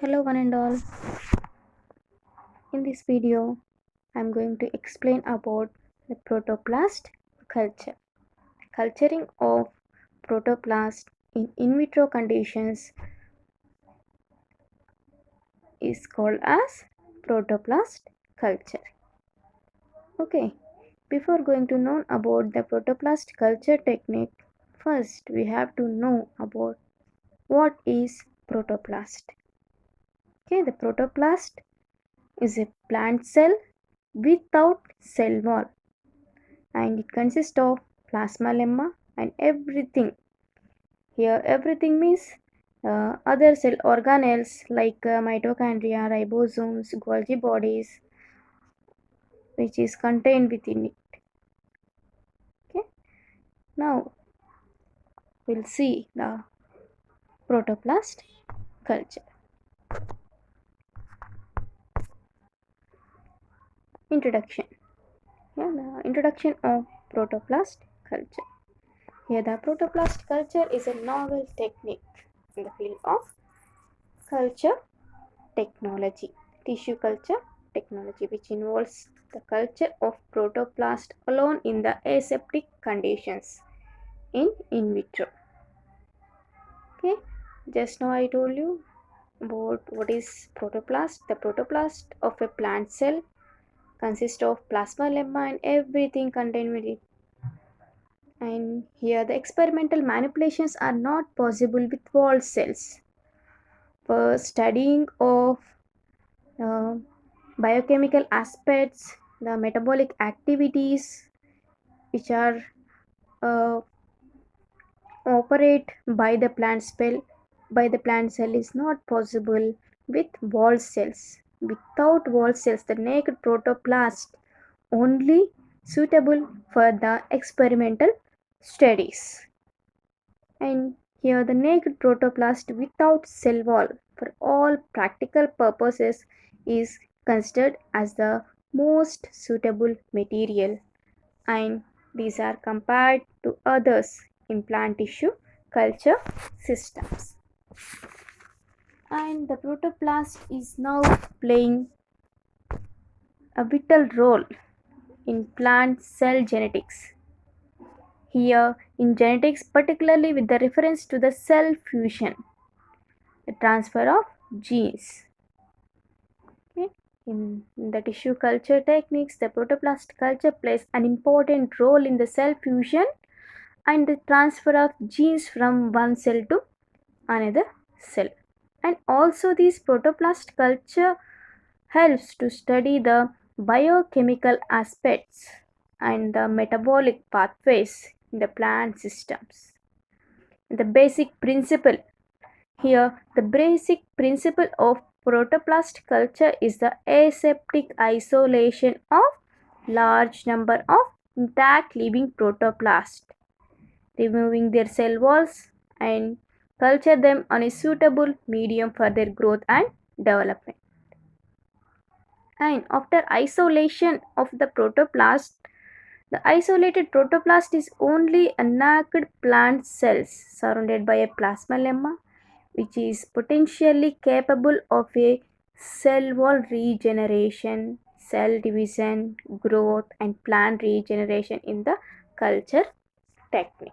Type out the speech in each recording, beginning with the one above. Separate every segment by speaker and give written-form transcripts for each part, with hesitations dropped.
Speaker 1: Hello one and all. In this video, I'm going to explain about the protoplast culture. Culturing of protoplast in vitro conditions is called as protoplast culture. Okay, before going to know about the protoplast culture technique, first we have to know about what is protoplast. Okay, the protoplast is a plant cell without cell wall, and it consists of plasma lemma and everything. Here everything means other cell organelles like mitochondria, ribosomes, Golgi bodies, which is contained within it. Okay, now we'll see the protoplast culture. Introduction. The introduction of protoplast culture. Here the protoplast culture is a novel technique in the field of culture technology, tissue culture technology, which involves the culture of protoplast alone in the aseptic conditions in vitro. Okay, just now I told you about what is protoplast. The protoplast of a plant cell consists of plasma lemma and everything contained with it. And here the experimental manipulations are not possible with wall cells. For studying of uh, biochemical aspects, the metabolic activities which are uh, operate by the plant cell is not possible with wall cells. Without wall cells, the naked protoplast only suitable for the experimental studies. And here the naked protoplast without cell wall for all practical purposes is considered as the most suitable material, and these are compared to others in plant tissue culture systems. And the protoplast is now playing a vital role in plant cell genetics. Here in genetics, particularly with the reference to the cell fusion, the transfer of genes. Okay. In the tissue culture techniques, the protoplast culture plays an important role in the cell fusion and the transfer of genes from one cell to another cell. And also this protoplast culture helps to study the biochemical aspects and the metabolic pathways in the plant systems. The basic principle here, the basic principle of protoplast culture is the aseptic isolation of large number of intact living protoplasts, removing their cell walls and culture them on a suitable medium for their growth and development. And after isolation of the protoplast, the isolated protoplast is only a naked plant cells surrounded by a plasma lemma, which is potentially capable of a cell wall regeneration, cell division, growth, and plant regeneration in the culture technique.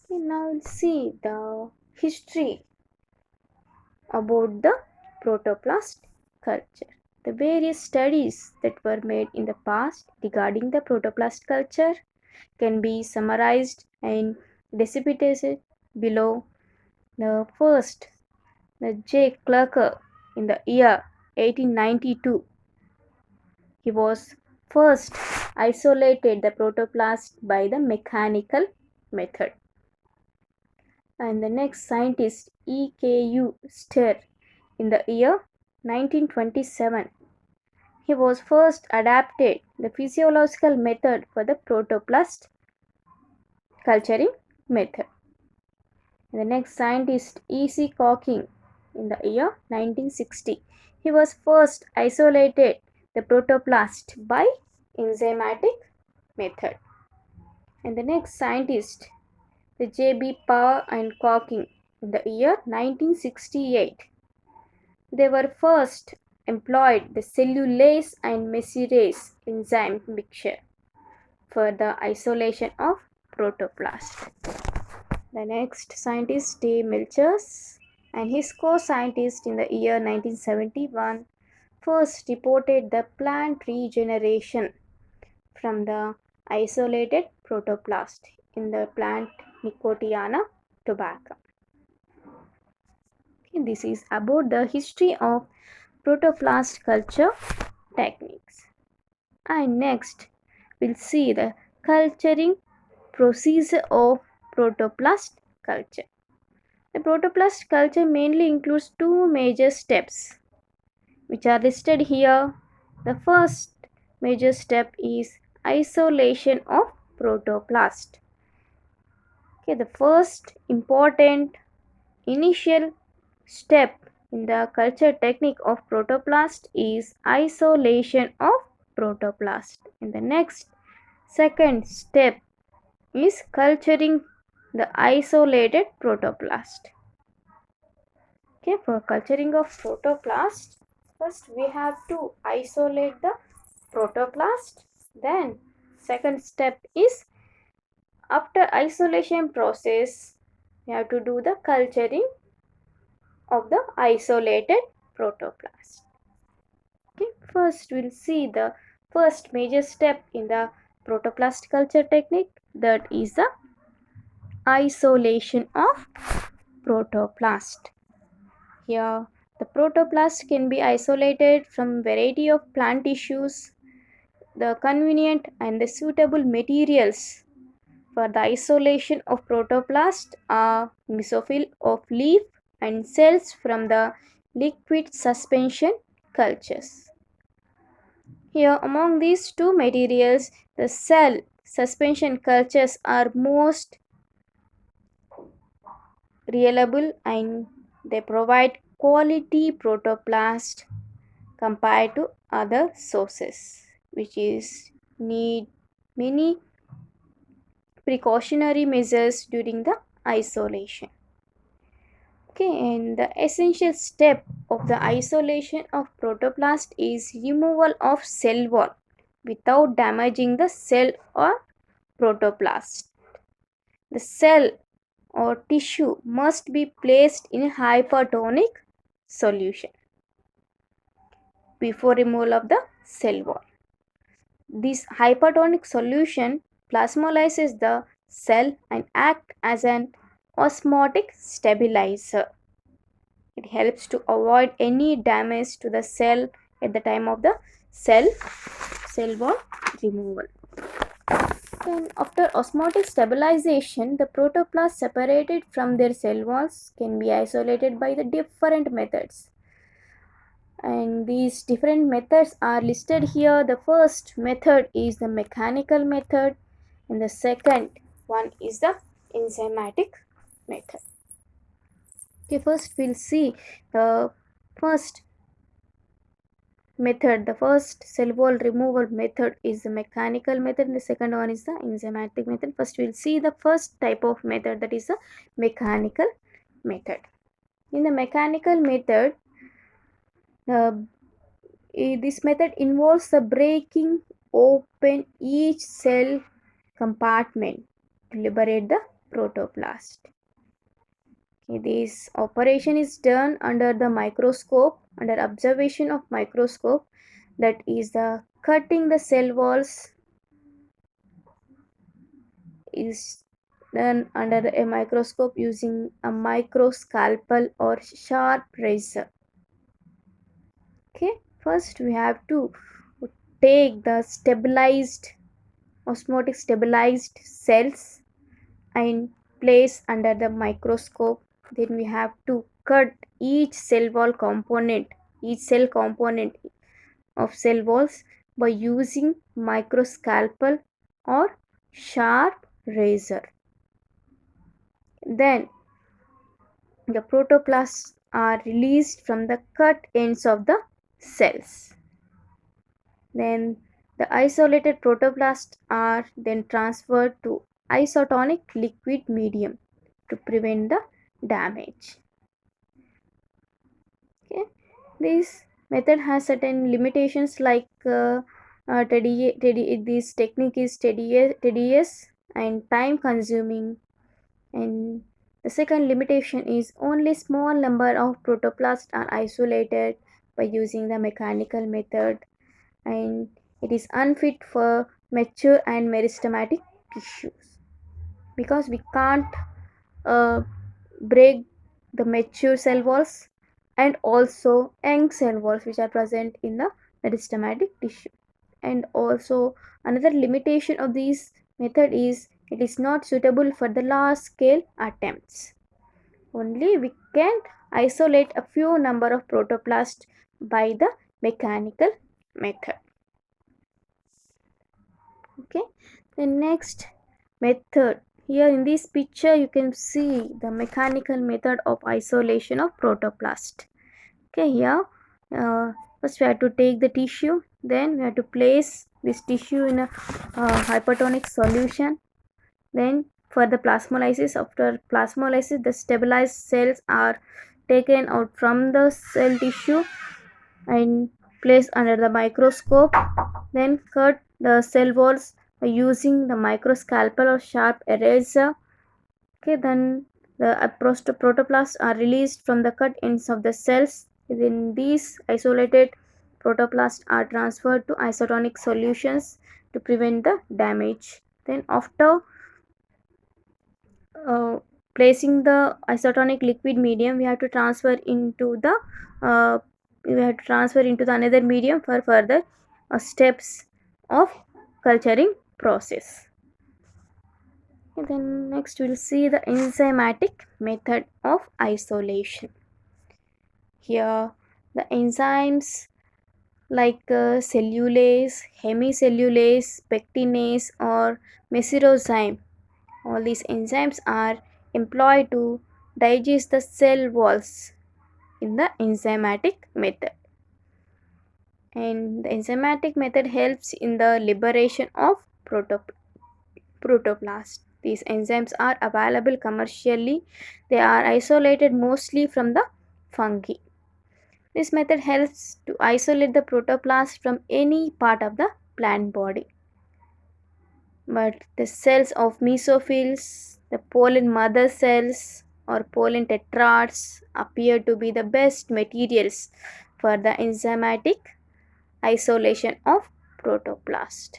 Speaker 1: Okay, now we'll see the history about the protoplast culture. The various studies that were made in the past regarding the protoplast culture can be summarized and dissipated below. The first, the J. Clarke in the year 1892, he was first isolated the protoplast by the mechanical method. And the next scientist E.K.U. Ster in the year 1927, he was first adapted the physiological method for the protoplast culturing method. And the next scientist E.C. Cocking in the year 1960, he was first isolated the protoplast by enzymatic method. And the next scientist, the J.B. Power and Cocking in the year 1968. They were first employed the cellulase and mesylase enzyme mixture for the isolation of protoplast. The next scientist, Dave Milchers, and his co-scientist in the year 1971 first reported the plant regeneration from the isolated protoplast in the plant Nicotiana tobacco. Okay, this is about the history of protoplast culture techniques. And next, we'll see the culturing procedure of protoplast culture. The protoplast culture mainly includes two major steps, which are listed here. The first major step is isolation of protoplast. Okay, the first important initial step in the culture technique of protoplast is isolation of protoplast. In the next second step is culturing the isolated protoplast. Okay, for culturing of protoplast, first we have to isolate the protoplast. Then second step is after isolation process, we have to do the culturing of the isolated protoplast. Okay, first we'll see the first major step in the protoplast culture technique, that is the isolation of protoplast. Here the protoplast can be isolated from variety of plant tissues. The convenient and the suitable materials for the isolation of protoplast are mesophyll of leaf and cells from the liquid suspension cultures. Here, among these two materials, the cell suspension cultures are most reliable and they provide quality protoplast compared to other sources, which is need many precautionary measures during the isolation. Okay, and the essential step of the isolation of protoplast is removal of cell wall without damaging the cell or protoplast. The cell or tissue must be placed in hypertonic solution before removal of the cell wall. This hypertonic solution plasmolyzes the cell and acts as an osmotic stabilizer. It helps to avoid any damage to the cell at the time of the cell wall removal. Then after osmotic stabilization, the protoplast separated from their cell walls can be isolated by the different methods. And these different methods are listed here. The first method is the mechanical method and the second one is the enzymatic method. Okay, first we'll see the first method. The first cell wall removal method is the mechanical method and the second one is the enzymatic method. First we'll see the first type of method, that is the mechanical method. In the mechanical method, this method involves the breaking open each cell compartment to liberate the protoplast. Okay, this operation is done under the microscope, under observation of microscope, that is the cutting the cell walls is done under a microscope using a microscalpel or sharp razor. Okay, first we have to take the stabilized osmotic stabilized cells and place under the microscope. Then we have to cut each cell wall component, each cell component of cell walls by using microscalpel or sharp razor. Then the protoplasts are released from the cut ends of the cells. Then the isolated protoplasts are then transferred to isotonic liquid medium to prevent the damage. Okay, this method has certain limitations like this technique is tedious and time consuming, and the second limitation is only small number of protoplasts are isolated by using the mechanical method, and it is unfit for mature and meristematic tissues because we can't uh, break the mature cell walls and also young cell walls which are present in the meristematic tissue. And also another limitation of this method is it is not suitable for the large scale attempts. Only we can isolate a few number of protoplasts by the mechanical method. Okay, the next method, here in this picture you can see the mechanical method of isolation of protoplast. Okay, here first we have to take the tissue, then we have to place this tissue in a hypertonic solution. Then for the plasmolysis, after plasmolysis the stabilized cells are taken out from the cell tissue and placed under the microscope, then cut the cell walls by using the microscalpel or sharp eraser. Okay, then the protoplasts are released from the cut ends of the cells. Then these isolated protoplasts are transferred to isotonic solutions to prevent the damage. Then after uh, placing the isotonic liquid medium, we have to transfer into the uh, another medium for further steps of culturing process. And then next we'll see the enzymatic method of isolation. Here the enzymes like cellulase, hemicellulase, pectinase or meserozyme, all these enzymes are employed to digest the cell walls in the enzymatic method. And the enzymatic method helps in the liberation of protoplast. These enzymes are available commercially. They are isolated mostly from the fungi. This method helps to isolate the protoplast from any part of the plant body. But the cells of mesophils, the pollen mother cells or pollen tetrads appear to be the best materials for the enzymatic isolation of protoplast.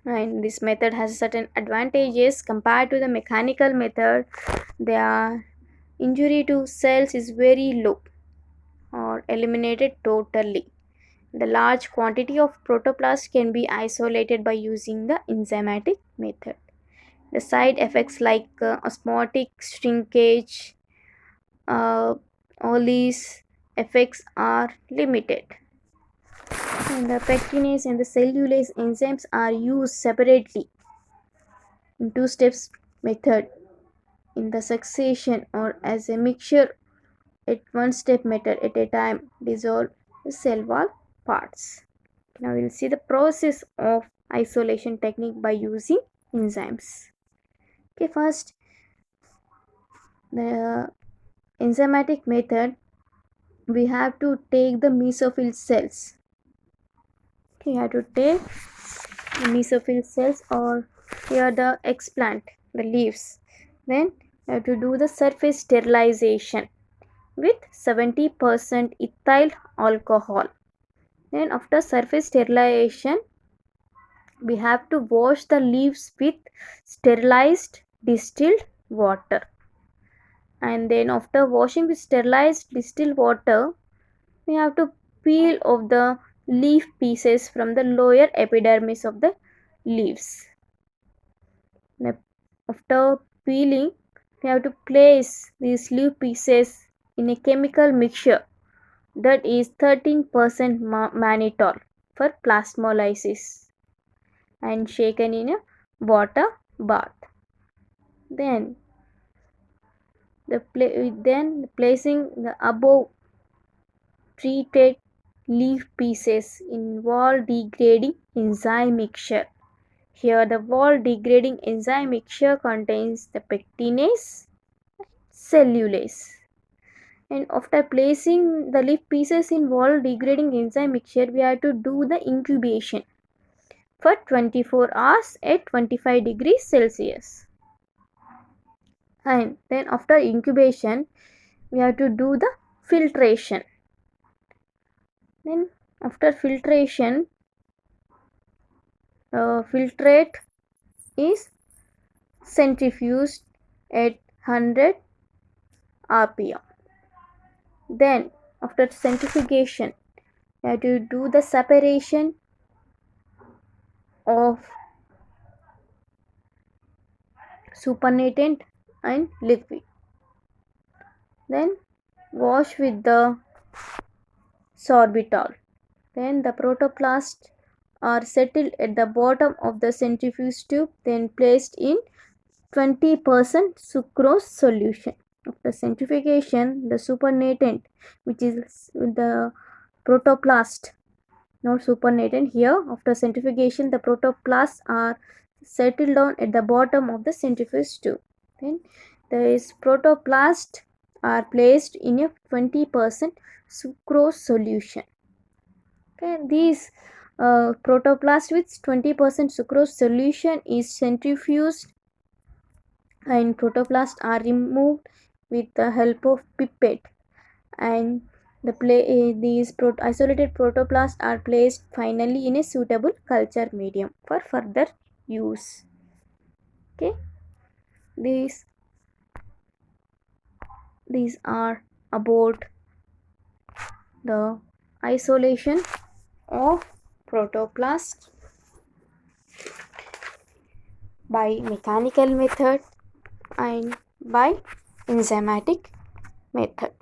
Speaker 1: And this method has certain advantages compared to the mechanical method. Their injury to cells is very low or eliminated totally. The large quantity of protoplast can be isolated by using the enzymatic method. The side effects like osmotic shrinkage, uh, all these effects are limited. And the pectinase and the cellulase enzymes are used separately in two steps method in the succession or as a mixture at one step method at a time dissolve the cell wall parts. Now we'll see the process of isolation technique by using enzymes. Okay, first the enzymatic method, we have to take the mesophil cells. Okay, you have to take the mesophil cells or here the explant, the leaves. Then you have to do the surface sterilization with 70% ethyl alcohol. Then after surface sterilization, we have to wash the leaves with sterilized distilled water. And then after washing with sterilized distilled water, we have to peel off the leaf pieces from the lower epidermis of the leaves. After peeling, we have to place these leaf pieces in a chemical mixture that is 13% mannitol for plasmolysis and shaken in a water bath. Then placing the above treated leaf pieces in wall degrading enzyme mixture. Here the wall degrading enzyme mixture contains the pectinase, cellulase. And after placing the leaf pieces in wall degrading enzyme mixture, we have to do the incubation for 24 hours at 25 degrees Celsius. And then after incubation, we have to do the filtration. Then after filtration, filtrate is centrifuged at 100 rpm. Then after centrifugation, you have to do the separation of supernatant and liquid. Then wash with the sorbitol. Then the protoplasts are settled at the bottom of the centrifuge tube, then placed in 20% sucrose solution. After centrifugation, the supernatant, which is the protoplast, not supernatant here, after centrifugation, the protoplasts are settled down at the bottom of the centrifuge tube. Then these protoplasts are placed in a 20% sucrose solution. Okay, these protoplast with 20% sucrose solution is centrifuged and protoplasts are removed with the help of pipette, and these isolated protoplasts are placed finally in a suitable culture medium for further use. Okay, these are about the isolation of protoplast by mechanical method and by enzymatic method.